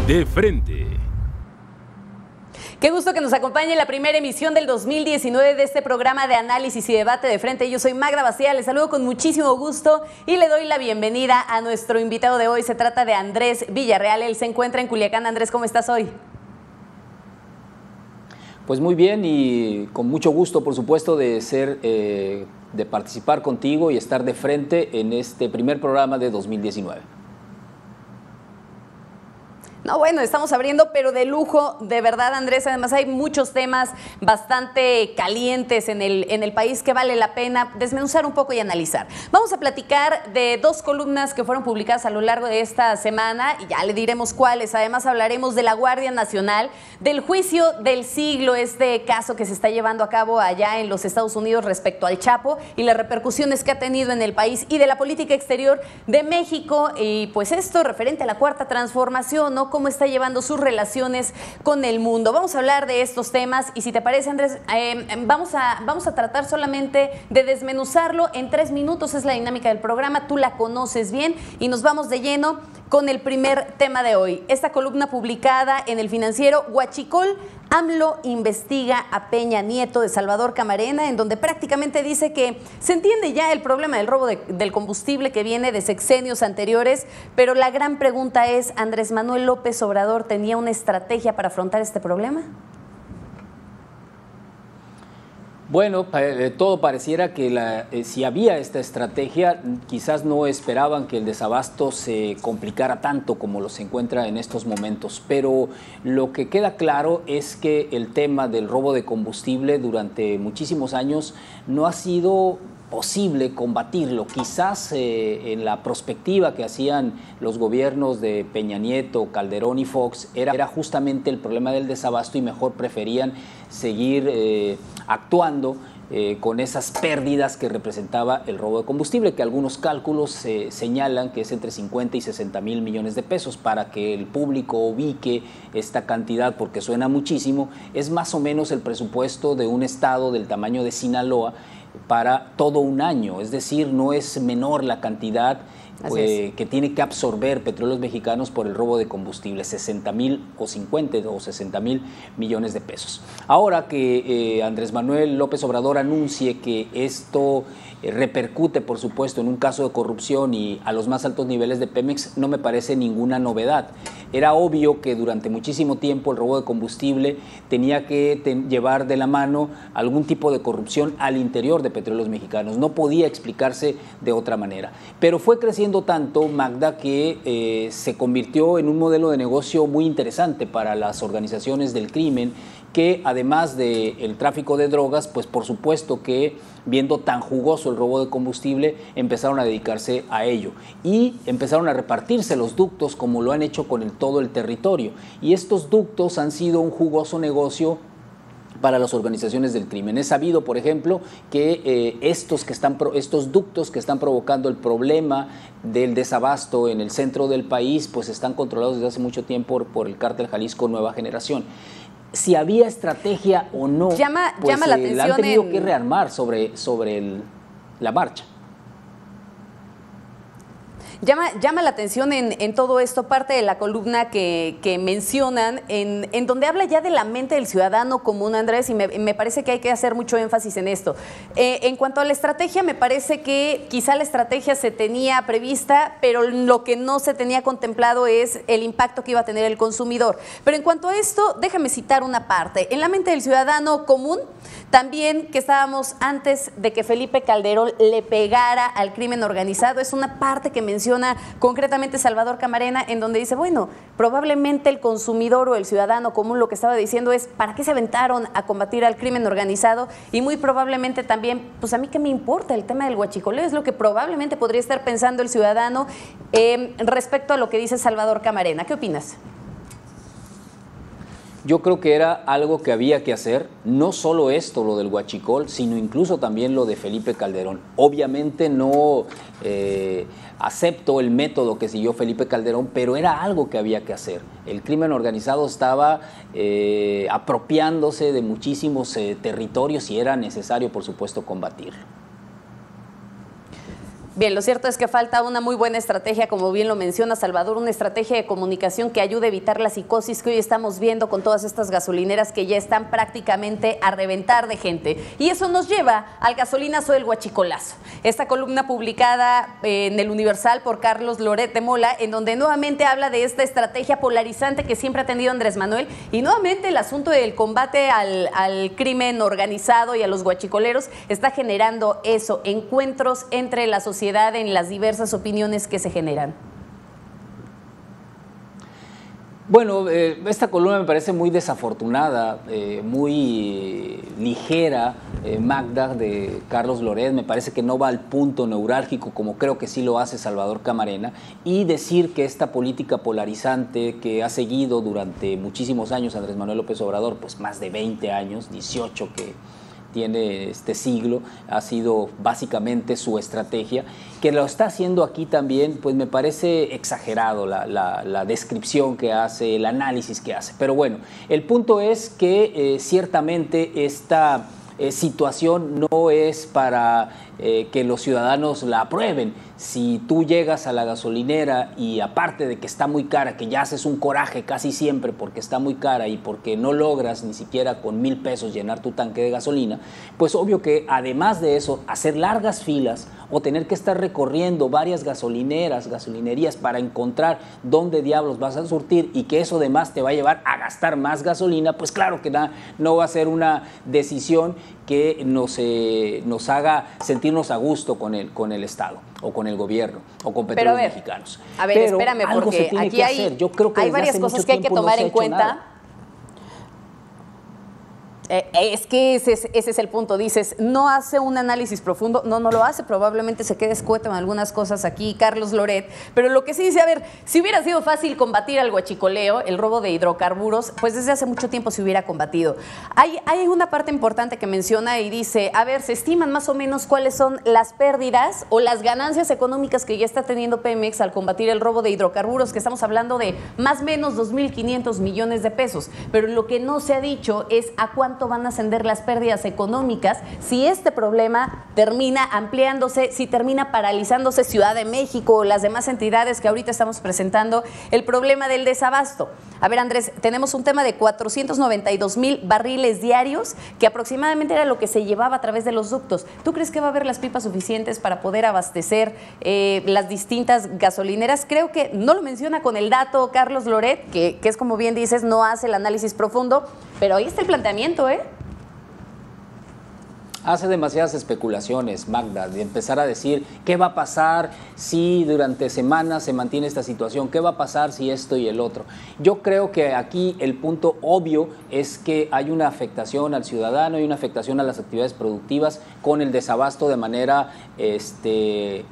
De frente. Qué gusto que nos acompañe en la primera emisión del 2019 de este programa de análisis y debate de frente. Yo soy Magda Bastida, les saludo con muchísimo gusto y le doy la bienvenida a nuestro invitado de hoy. Se trata de Andrés Villarreal, él se encuentra en Culiacán. Andrés, ¿cómo estás hoy? Pues muy bien y con mucho gusto, por supuesto, de participar contigo y estar de frente en este primer programa de 2019. No, bueno, estamos abriendo, pero de lujo, de verdad, Andrés. Además, hay muchos temas bastante calientes en el país que vale la pena desmenuzar un poco y analizar. Vamos a platicar de dos columnas que fueron publicadas a lo largo de esta semana y ya le diremos cuáles. Además, hablaremos de la Guardia Nacional, del juicio del siglo, este caso que se está llevando a cabo allá en los Estados Unidos respecto al Chapo y las repercusiones que ha tenido en el país, y de la política exterior de México. Y pues esto referente a la Cuarta Transformación, ¿no? Cómo está llevando sus relaciones con el mundo. Vamos a hablar de estos temas y si te parece, Andrés, vamos a tratar solamente de desmenuzarlo en 3 minutos. Es la dinámica del programa, tú la conoces bien y nos vamos de lleno con el primer tema de hoy. Esta columna publicada en El Financiero, Huachicol, AMLO investiga a Peña Nieto, de Salvador Camarena, en donde prácticamente dice que se entiende ya el problema del robo del combustible que viene de sexenios anteriores, pero la gran pregunta es, ¿Andrés Manuel López Obrador tenía una estrategia para afrontar este problema? Bueno, todo pareciera que si había esta estrategia, quizás no esperaban que el desabasto se complicara tanto como lo se encuentra en estos momentos. Pero lo que queda claro es que el tema del robo de combustible durante muchísimos años no ha sido posible combatirlo. Quizás en la prospectiva que hacían los gobiernos de Peña Nieto, Calderón y Fox era justamente el problema del desabasto y mejor preferían seguir actuando con esas pérdidas que representaba el robo de combustible, que algunos cálculos señalan que es entre 50 y 60 mil millones de pesos. Para que el público ubique esta cantidad, porque suena muchísimo, es más o menos el presupuesto de un estado del tamaño de Sinaloa para todo un año. Es decir, no es menor la cantidad que tiene que absorber Petróleos Mexicanos por el robo de combustible, 60 mil o 50 o 60 mil millones de pesos. Ahora que Andrés Manuel López Obrador anuncie que esto repercute, por supuesto, en un caso de corrupción y a los más altos niveles de Pemex, no me parece ninguna novedad. Era obvio que durante muchísimo tiempo el robo de combustible tenía que llevar de la mano algún tipo de corrupción al interior de Petróleos Mexicanos. No podía explicarse de otra manera. Pero fue creciendo tanto, Magda, que se convirtió en un modelo de negocio muy interesante para las organizaciones del crimen, que además del tráfico de drogas, pues por supuesto que viendo tan jugoso el robo de combustible, empezaron a dedicarse a ello y empezaron a repartirse los ductos como lo han hecho con todo el territorio. Y estos ductos han sido un jugoso negocio para las organizaciones del crimen. Es sabido, por ejemplo, que estos ductos que están provocando el problema del desabasto en el centro del país, pues están controlados desde hace mucho tiempo por el cártel Jalisco Nueva Generación. Si había estrategia o no, llama la atención, la han tenido que rearmar sobre la marcha. Llama la atención en todo esto, parte de la columna que mencionan, en donde habla ya de la mente del ciudadano común, Andrés, y me parece que hay que hacer mucho énfasis en esto. En cuanto a la estrategia, me parece que quizá la estrategia se tenía prevista, pero lo que no se tenía contemplado es el impacto que iba a tener el consumidor. Pero en cuanto a esto, déjame citar una parte. En la mente del ciudadano común, también que estábamos antes de que Felipe Calderón le pegara al crimen organizado, es una parte que menciona concretamente Salvador Camarena, en donde dice, bueno, probablemente el consumidor o el ciudadano común lo que estaba diciendo es, ¿para qué se aventaron a combatir al crimen organizado? Y muy probablemente también, pues a mí qué me importa el tema del huachicoleo, es lo que probablemente podría estar pensando el ciudadano respecto a lo que dice Salvador Camarena. ¿Qué opinas? Yo creo que era algo que había que hacer, no solo esto, lo del huachicol, sino incluso también lo de Felipe Calderón. Obviamente no acepto el método que siguió Felipe Calderón, pero era algo que había que hacer. El crimen organizado estaba apropiándose de muchísimos territorios y era necesario, por supuesto, combatirlo. Bien, lo cierto es que falta una muy buena estrategia, como bien lo menciona Salvador, una estrategia de comunicación que ayude a evitar la psicosis que hoy estamos viendo con todas estas gasolineras que ya están prácticamente a reventar de gente. Y eso nos lleva al gasolinazo del huachicolazo. Esta columna publicada en el Universal por Carlos Loret de Mola, en donde nuevamente habla de esta estrategia polarizante que siempre ha tenido Andrés Manuel y nuevamente el asunto del combate al crimen organizado y a los huachicoleros está generando eso, encuentros entre la sociedad en las diversas opiniones que se generan. Bueno, esta columna me parece muy desafortunada, muy ligera, Magda, de Carlos Loret. Me parece que no va al punto neurálgico como creo que sí lo hace Salvador Camarena, y decir que esta política polarizante que ha seguido durante muchísimos años Andrés Manuel López Obrador, pues más de 20 años, 18 que tiene este siglo, ha sido básicamente su estrategia, que lo está haciendo aquí también, pues me parece exagerado la descripción que hace, el análisis que hace. Pero bueno, el punto es que ciertamente esta situación no es para que los ciudadanos la aprueben. Si tú llegas a la gasolinera y aparte de que está muy cara, que ya haces un coraje casi siempre porque está muy cara y porque no logras ni siquiera con 1,000 pesos llenar tu tanque de gasolina, pues obvio que además de eso, hacer largas filas o tener que estar recorriendo varias gasolinerías para encontrar dónde diablos vas a surtir y que eso además te va a llevar a gastar más gasolina, pues claro que no va a ser una decisión que nos haga sentirnos a gusto con el Estado o con el gobierno o con Petróleos Mexicanos. A ver, pero espérame, porque aquí hay varias cosas que hay que tomar en cuenta. Es que ese es el punto. Dices, no hace un análisis profundo. No lo hace. Probablemente se quede escueto en algunas cosas aquí, Carlos Loret. Pero lo que sí dice, a ver, si hubiera sido fácil combatir al huachicoleo, el robo de hidrocarburos, pues desde hace mucho tiempo se hubiera combatido. Hay una parte importante que menciona y dice, a ver, se estiman más o menos cuáles son las pérdidas o las ganancias económicas que ya está teniendo Pemex al combatir el robo de hidrocarburos, que estamos hablando de más o menos 2.500 millones de pesos. Pero lo que no se ha dicho es a cuánto van a ascender las pérdidas económicas si este problema termina ampliándose, si termina paralizándose Ciudad de México o las demás entidades que ahorita estamos presentando el problema del desabasto. A ver, Andrés, tenemos un tema de 492,000 barriles diarios, que aproximadamente era lo que se llevaba a través de los ductos. ¿Tú crees que va a haber las pipas suficientes para poder abastecer las distintas gasolineras? Creo que no lo menciona con el dato Carlos Loret, que es como bien dices, no hace el análisis profundo, pero ahí está el planteamiento, ¿eh? Hace demasiadas especulaciones, Magda, de empezar a decir qué va a pasar si durante semanas se mantiene esta situación, qué va a pasar si esto y el otro. Yo creo que aquí el punto obvio es que hay una afectación al ciudadano, hay una afectación a las actividades productivas con el desabasto de manera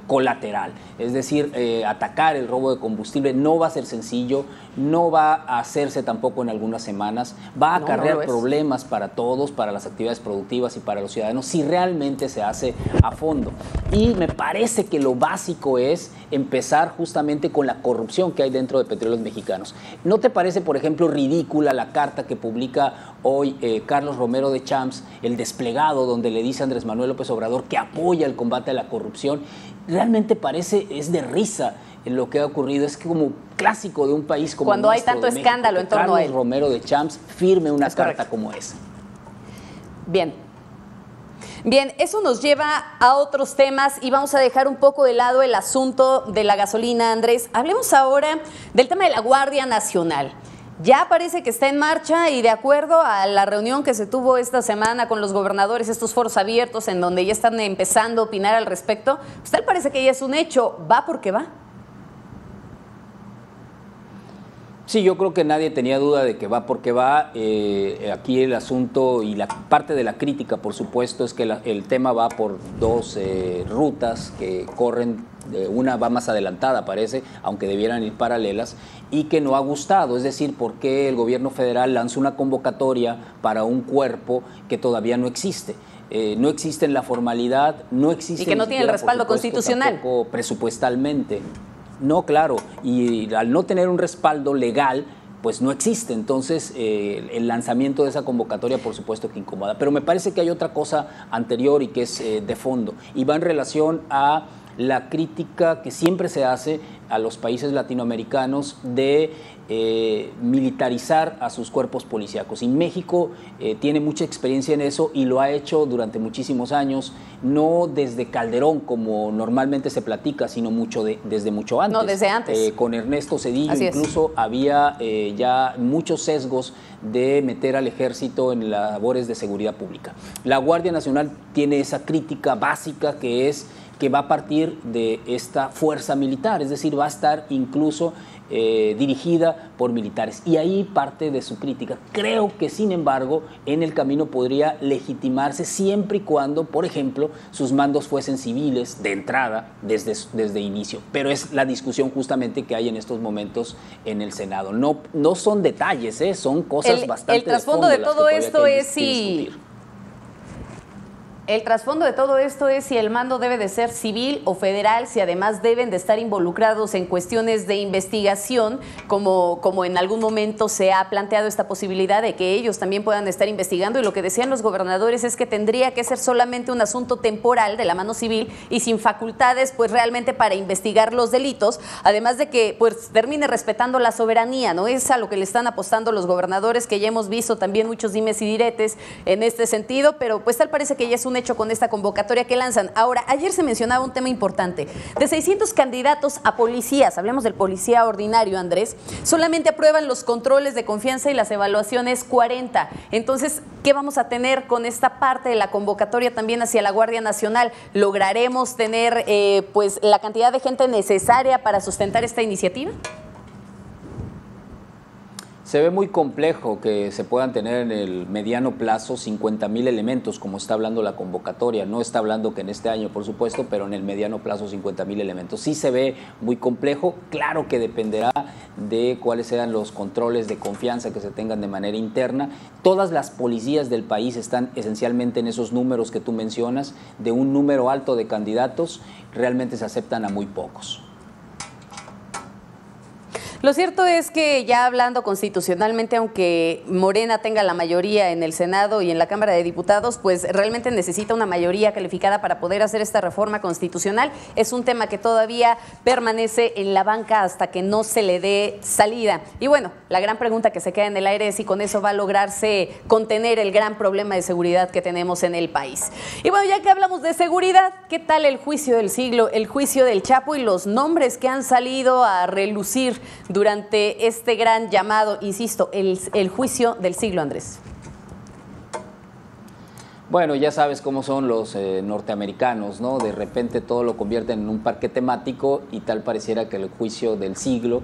colateral. Es decir, atacar el robo de combustible no va a ser sencillo, no va a hacerse tampoco en algunas semanas, va a acarrear problemas para todos, para las actividades productivas y para los ciudadanos, si realmente se hace a fondo. Y me parece que lo básico es empezar justamente con la corrupción que hay dentro de Petróleos Mexicanos. ¿No te parece, por ejemplo, ridícula la carta que publica hoy Carlos Romero de Champs, el desplegado, donde le dice a Andrés Manuel López Obrador que apoya el combate a la corrupción? Realmente es de risa lo que ha ocurrido. Es que como clásico de un país como cuando hay tanto escándalo en torno a él, Carlos Romero de Champs firme una carta como esa. Bien, eso nos lleva a otros temas y vamos a dejar un poco de lado el asunto de la gasolina, Andrés. Hablemos ahora del tema de la Guardia Nacional. Ya parece que está en marcha y de acuerdo a la reunión que se tuvo esta semana con los gobernadores, estos foros abiertos en donde ya están empezando a opinar al respecto, pues tal parece que ya es un hecho. ¿Va porque va? Sí, yo creo que nadie tenía duda de que va porque va. Aquí el asunto y la parte de la crítica, por supuesto, es que el tema va por dos rutas que corren. Una va más adelantada, parece, aunque debieran ir paralelas, y que no ha gustado. Es decir, ¿por qué el gobierno federal lanza una convocatoria para un cuerpo que todavía no existe? No existe en la formalidad, no existe. Y que no tiene el respaldo constitucional. Tampoco presupuestalmente. No, claro, y al no tener un respaldo legal, pues no existe. Entonces, el lanzamiento de esa convocatoria, por supuesto que incomoda. Pero me parece que hay otra cosa anterior y que es de fondo, y va en relación a la crítica que siempre se hace a los países latinoamericanos de militarizar a sus cuerpos policíacos. Y México tiene mucha experiencia en eso y lo ha hecho durante muchísimos años, no desde Calderón como normalmente se platica, sino desde mucho antes. No, desde antes. Con Ernesto Zedillo incluso había ya muchos sesgos de meter al ejército en labores de seguridad pública. La Guardia Nacional tiene esa crítica básica que es que va a partir de esta fuerza militar, es decir, va a estar incluso dirigida por militares. Y ahí parte de su crítica. Creo que, sin embargo, en el camino podría legitimarse siempre y cuando, por ejemplo, sus mandos fuesen civiles de entrada desde inicio. Pero es la discusión justamente que hay en estos momentos en el Senado. No son detalles, son cosas bastante el trasfondo de todo esto es si... El trasfondo de todo esto es si el mando debe de ser civil o federal, si además deben de estar involucrados en cuestiones de investigación, como en algún momento se ha planteado esta posibilidad de que ellos también puedan estar investigando. Y lo que decían los gobernadores es que tendría que ser solamente un asunto temporal de la mano civil y sin facultades pues realmente para investigar los delitos, además de que pues termine respetando la soberanía, ¿no? Es a lo que le están apostando los gobernadores, que ya hemos visto también muchos dimes y diretes en este sentido, pero pues tal parece que ya es un hecho con esta convocatoria que lanzan. Ahora, ayer se mencionaba un tema importante. De 600 candidatos a policías, hablemos del policía ordinario, Andrés, solamente aprueban los controles de confianza y las evaluaciones 40. Entonces, ¿qué vamos a tener con esta parte de la convocatoria también hacia la Guardia Nacional? ¿Lograremos tener pues la cantidad de gente necesaria para sustentar esta iniciativa? Se ve muy complejo que se puedan tener en el mediano plazo 50,000 elementos, como está hablando la convocatoria. No está hablando que en este año, por supuesto, pero en el mediano plazo 50,000 elementos. Sí se ve muy complejo. Claro que dependerá de cuáles sean los controles de confianza que se tengan de manera interna. Todas las policías del país están esencialmente en esos números que tú mencionas. De un número alto de candidatos, realmente se aceptan a muy pocos. Lo cierto es que ya hablando constitucionalmente, aunque Morena tenga la mayoría en el Senado y en la Cámara de Diputados, pues realmente necesita una mayoría calificada para poder hacer esta reforma constitucional. Es un tema que todavía permanece en la banca hasta que no se le dé salida. Y bueno, la gran pregunta que se queda en el aire es si con eso va a lograrse contener el gran problema de seguridad que tenemos en el país. Y bueno, ya que hablamos de seguridad, ¿qué tal el juicio del siglo, el juicio del Chapo y los nombres que han salido a relucir durante este gran llamado, insisto, el juicio del siglo, Andrés? Bueno, ya sabes cómo son los norteamericanos, ¿no? De repente todo lo convierten en un parque temático y tal pareciera que el juicio del siglo,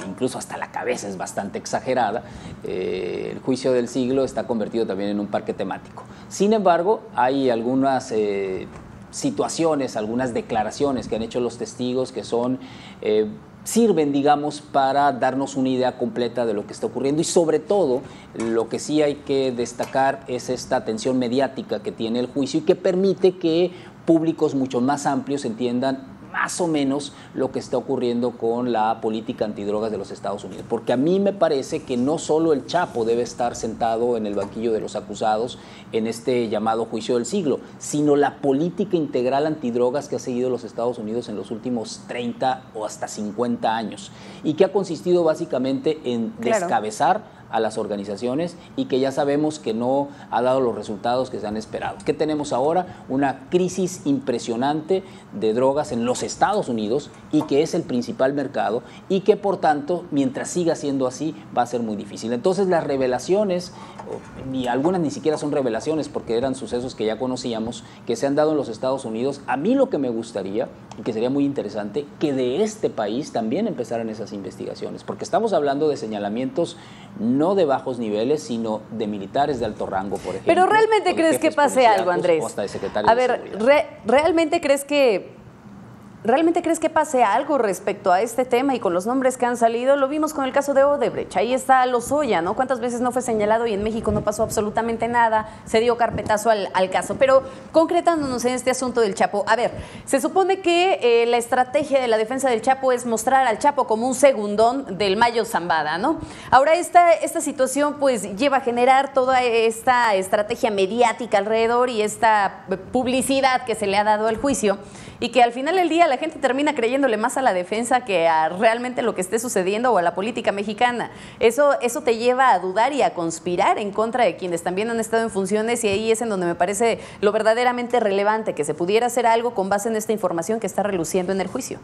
incluso hasta la cabeza es bastante exagerada, el juicio del siglo está convertido también en un parque temático. Sin embargo, hay algunas situaciones, algunas declaraciones que han hecho los testigos que son... sirven, digamos, para darnos una idea completa de lo que está ocurriendo y sobre todo lo que sí hay que destacar es esta atención mediática que tiene el juicio y que permite que públicos mucho más amplios entiendan más o menos lo que está ocurriendo con la política antidrogas de los Estados Unidos. Porque a mí me parece que no solo el Chapo debe estar sentado en el banquillo de los acusados en este llamado juicio del siglo, sino la política integral antidrogas que ha seguido los Estados Unidos en los últimos 30 o hasta 50 años y que ha consistido básicamente en descabezar a las organizaciones y que ya sabemos que no ha dado los resultados que se han esperado. ¿Qué tenemos ahora? Una crisis impresionante de drogas en los Estados Unidos y que es el principal mercado y que por tanto, mientras siga siendo así, va a ser muy difícil. Entonces las revelaciones, y algunas ni siquiera son revelaciones porque eran sucesos que ya conocíamos, que se han dado en los Estados Unidos, a mí lo que me gustaría y que sería muy interesante, que de este país también empezaran esas investigaciones, porque estamos hablando de señalamientos no de bajos niveles, sino de militares de alto rango, por ejemplo. Pero ¿realmente crees que pase algo, Andrés? A ver, ¿realmente crees que pase algo respecto a este tema y con los nombres que han salido? Lo vimos con el caso de Odebrecht, ahí está Lozoya, ¿no? ¿Cuántas veces no fue señalado y en México no pasó absolutamente nada? Se dio carpetazo al caso. Pero concretándonos en este asunto del Chapo, a ver, se supone que la estrategia de la defensa del Chapo es mostrar al Chapo como un segundón del Mayo Zambada, ¿no? Ahora esta situación pues lleva a generar toda esta estrategia mediática alrededor y esta publicidad que se le ha dado al juicio. y que al final del día la gente termina creyéndole más a la defensa que a realmente lo que esté sucediendo o a la política mexicana. Eso te lleva a dudar y a conspirar en contra de quienes también han estado en funciones, y ahí es en donde me parece lo verdaderamente relevante, que se pudiera hacer algo con base en esta información que está reluciendo en el juicio.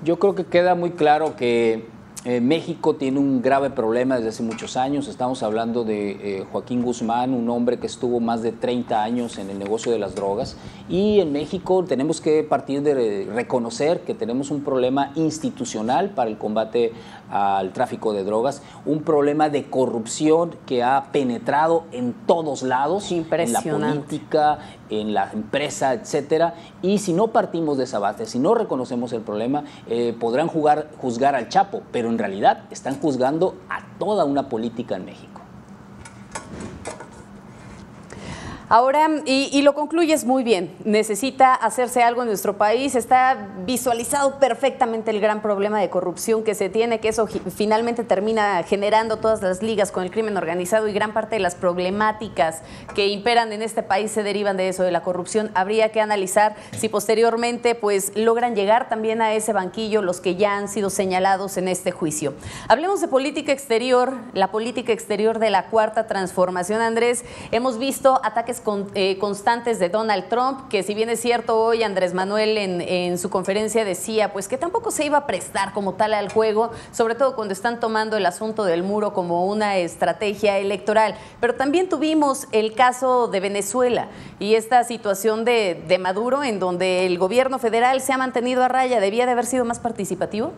Yo creo que queda muy claro que México tiene un grave problema desde hace muchos años. Estamos hablando de Joaquín Guzmán, un hombre que estuvo más de 30 años en el negocio de las drogas, y en México tenemos que partir de reconocer que tenemos un problema institucional para el combate al tráfico de drogas, un problema de corrupción que ha penetrado en todos lados, en la política, en la empresa, etcétera. Y si no partimos de esa base, si no reconocemos el problema, podrán juzgar al Chapo, pero en realidad están juzgando a toda una política en México. Ahora, y lo concluyes muy bien, necesita hacerse algo en nuestro país, está visualizado perfectamente el gran problema de corrupción que se tiene, que eso finalmente termina generando todas las ligas con el crimen organizado, y gran parte de las problemáticas que imperan en este país se derivan de eso, de la corrupción. Habría que analizar si posteriormente pues logran llegar también a ese banquillo los que ya han sido señalados en este juicio. Hablemos de política exterior, la política exterior de la Cuarta Transformación. Andrés, hemos visto ataques constantes de Donald Trump, que si bien es cierto hoy Andrés Manuel en su conferencia decía pues que tampoco se iba a prestar como tal al juego, sobre todo cuando están tomando el asunto del muro como una estrategia electoral, pero también tuvimos el caso de Venezuela y esta situación de Maduro, en donde el gobierno federal se ha mantenido a raya. ¿Debía de haber sido más participativo?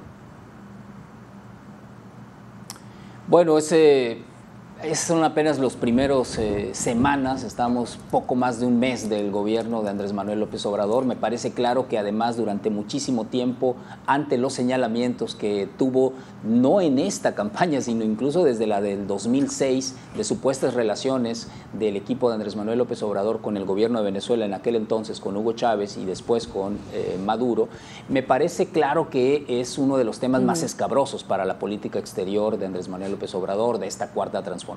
Bueno, esos son apenas los primeros semanas, estamos poco más de un mes del gobierno de Andrés Manuel López Obrador. Me parece claro que además durante muchísimo tiempo, ante los señalamientos que tuvo, no en esta campaña, sino incluso desde la del 2006, de supuestas relaciones del equipo de Andrés Manuel López Obrador con el gobierno de Venezuela, en aquel entonces con Hugo Chávez y después con Maduro, me parece claro que es uno de los temas más escabrosos para la política exterior de Andrés Manuel López Obrador, de esta Cuarta Transformación.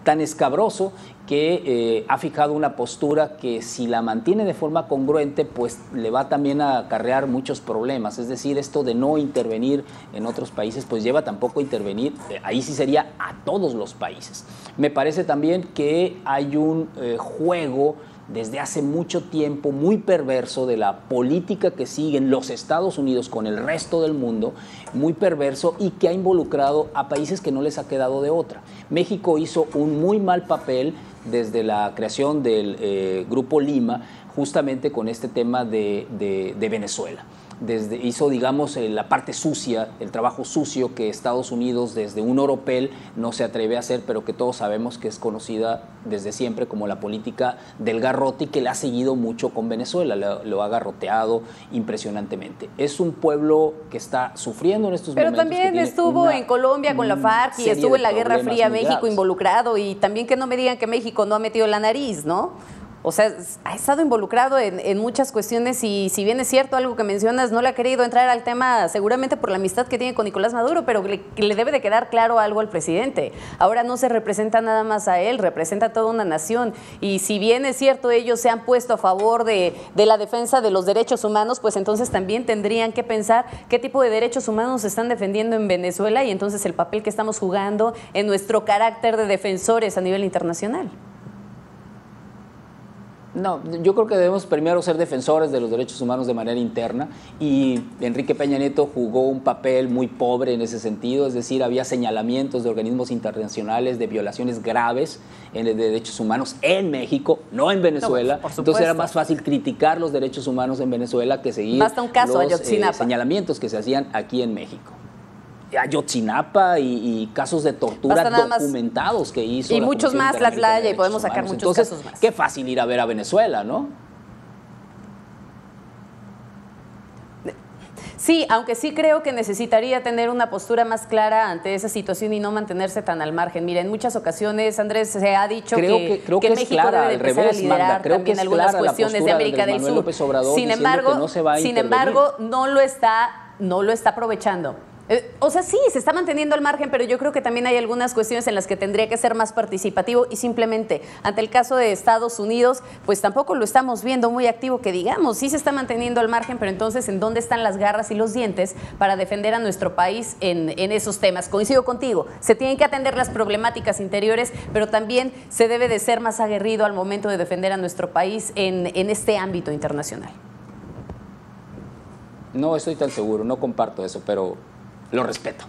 Tan escabroso que ha fijado una postura que, si la mantiene de forma congruente, pues le va también a acarrear muchos problemas. Es decir, esto de no intervenir en otros países, pues lleva tampoco a intervenir, ahí sí sería a todos los países. Me parece también que hay un juego desde hace mucho tiempo muy perverso de la política que siguen los Estados Unidos con el resto del mundo, muy perverso, y que ha involucrado a países que no les ha quedado de otra. México hizo un muy mal papel desde la creación del Grupo Lima, justamente con este tema de Venezuela. Hizo, digamos, la parte sucia, el trabajo sucio que Estados Unidos desde un oropel no se atreve a hacer, pero que todos sabemos que es conocida desde siempre como la política del garrote, y que le ha seguido mucho con Venezuela, lo ha garroteado impresionantemente. Es un pueblo que está sufriendo en estos momentos. Pero también estuvo en Colombia con la FARC y estuvo en la Guerra Fría México involucrado, y también que no me digan que México no ha metido la nariz, ¿no? O sea, ha estado involucrado en muchas cuestiones, y si bien es cierto algo que mencionas, no le ha querido entrar al tema seguramente por la amistad que tiene con Nicolás Maduro, pero le debe de quedar claro algo al presidente. Ahora no se representa nada más a él, representa a toda una nación, y si bien es cierto ellos se han puesto a favor de la defensa de los derechos humanos, pues entonces también tendrían que pensar qué tipo de derechos humanos se están defendiendo en Venezuela, y entonces el papel que estamos jugando en nuestro carácter de defensores a nivel internacional. No, yo creo que debemos primero ser defensores de los derechos humanos de manera interna, y Enrique Peña Nieto jugó un papel muy pobre en ese sentido. Es decir, había señalamientos de organismos internacionales de violaciones graves de derechos humanos en México, no en Venezuela. No, entonces era más fácil criticar los derechos humanos en Venezuela que seguir Basta un caso, los señalamientos que se hacían aquí en México. Ayotzinapa y casos de tortura documentados que hizo. Y muchos más, Tlatlaya, y podemos sacar muchos casos más. Qué fácil ir a ver a Venezuela, ¿no? Sí, aunque sí creo que necesitaría tener una postura más clara ante esa situación y no mantenerse tan al margen. Mira, en muchas ocasiones, Andrés, se ha dicho que México debe de empezar a liderar también algunas cuestiones de América del Sur. Sin embargo, no lo está aprovechando. O sea, sí, se está manteniendo al margen, pero yo creo que también hay algunas cuestiones en las que tendría que ser más participativo y simplemente, ante el caso de Estados Unidos, pues tampoco lo estamos viendo muy activo, que digamos, sí se está manteniendo al margen, pero entonces, ¿en dónde están las garras y los dientes para defender a nuestro país en esos temas? Coincido contigo, se tienen que atender las problemáticas interiores, pero también se debe de ser más aguerrido al momento de defender a nuestro país en este ámbito internacional. No estoy tan seguro, no comparto eso, pero lo respeto.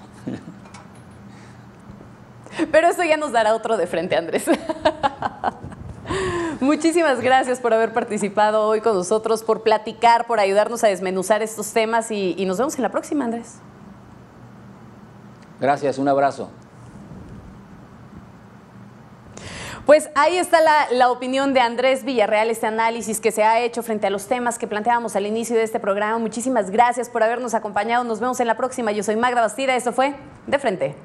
Pero eso ya nos dará otro de frente, Andrés. Muchísimas gracias por haber participado hoy con nosotros, por platicar, por ayudarnos a desmenuzar estos temas y nos vemos en la próxima, Andrés. Gracias, un abrazo. Pues ahí está la opinión de Andrés Villarreal, este análisis que se ha hecho frente a los temas que planteábamos al inicio de este programa. Muchísimas gracias por habernos acompañado. Nos vemos en la próxima. Yo soy Magda Bastida. Esto fue De Frente.